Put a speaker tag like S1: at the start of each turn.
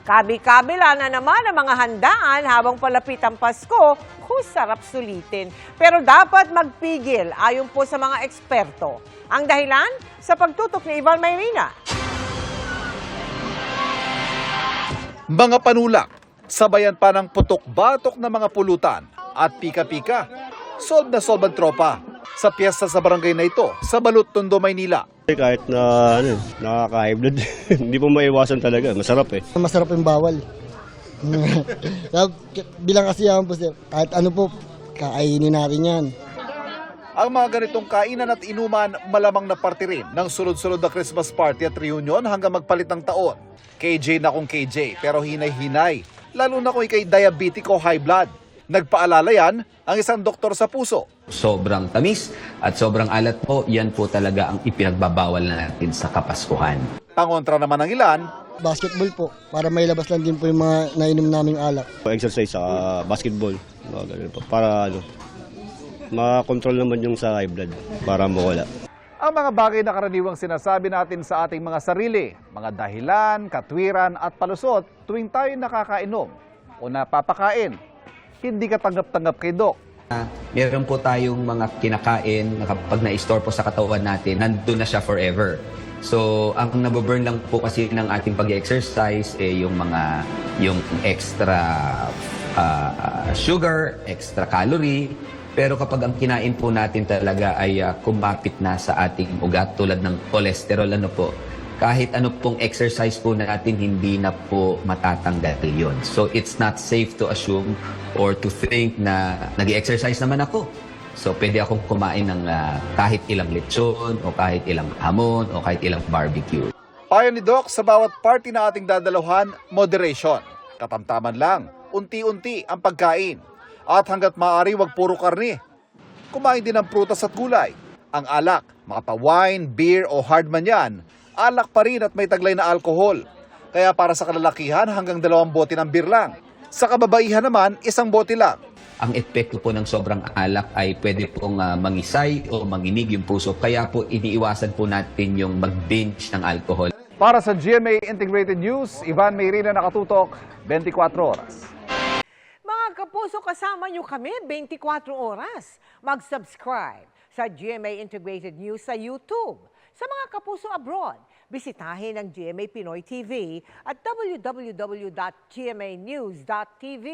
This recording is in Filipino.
S1: Kabi-kabila na naman ang mga handaan habang palapit ang Pasko, sarap sulitin. Pero dapat magpigil ayon po sa mga eksperto. Ang dahilan? Sa pagtutok ni Ivan Mayrina.
S2: Mga panulak, sabayan pa ng putok-batok na mga pulutan at pika-pika. Solve na solve ang tropa sa piyesta sa barangay na ito sa Balot, Tondo, Maynila.
S3: Kahit na nakaka-high blood, hindi po maiwasan talaga. Masarap eh.
S4: Masarap yung bawal. Bilang kasiyahan po, sir, kahit ano po, kakainin natin yan.
S2: Ang mga ganitong kainan at inuman malamang na parte rin ng sunod-sunod na Christmas party at reunion hanggang magpalit ng taon. KJ na kung KJ, pero hinay-hinay, lalo na kung ikay diabetic o high blood. Nagpaalala yan ang isang doktor sa puso.
S5: Sobrang tamis at sobrang alat po, yan po talaga ang ipinagbabawal natin sa Kapaskuhan.
S2: Pangontra naman ng ilan,
S4: Basketball po, para may labas lang din po yung mga nainom naming alak.
S3: Exercise sa basketball. Para makontrol naman yung sa high blood para mawala.
S2: ang mga bagay na karaniwang sinasabi natin sa ating mga sarili, mga dahilan, katwiran at palusot tuwing tayo nakakainom o napapakain. Hindi ka tanggap-tanggap kay Doc.
S5: Meron po tayong mga kinakain na kapag na-store po sa katawan natin, nandun na siya forever. So, ang nababurn lang po kasi ng ating pag-exercise yung extra sugar, extra calorie. Pero kapag ang kinain po natin talaga ay kumapit na sa ating ugat tulad ng cholesterol, kahit ano pong exercise po natin, hindi na po matatanggal yun. So, it's not safe to assume or to think na nag-exercise naman ako. So, pwede akong kumain ng kahit ilang lechon o kahit ilang hamon o kahit ilang barbecue.
S2: Payo ni Doc, sa bawat party na ating dadalawan, moderation. Katamtaman lang, unti-unti ang pagkain. At hanggat maaari, wag puro karne. Kumain din ng prutas at gulay. Ang alak, makapa-wine, beer o hard man yan, alak pa rin at may taglay na alkohol. Kaya para sa kalalakihan, hanggang 2 bote ng beer lang. Sa kababaihan naman, 1 bote lang.
S5: Ang epekto po ng sobrang alak ay pwede pong mangisay o manginig yung puso. Kaya po iniiwasan po natin yung mag-binge ng alcohol.
S2: Para sa GMA Integrated News, Ivan Mayrina, nakatutok, 24 oras.
S1: Mga kapuso, kasama nyo kami 24 oras. Mag-subscribe sa GMA Integrated News sa YouTube. Sa mga kapuso abroad, bisitahin ang GMA Pinoy TV at www.gmanews.tv.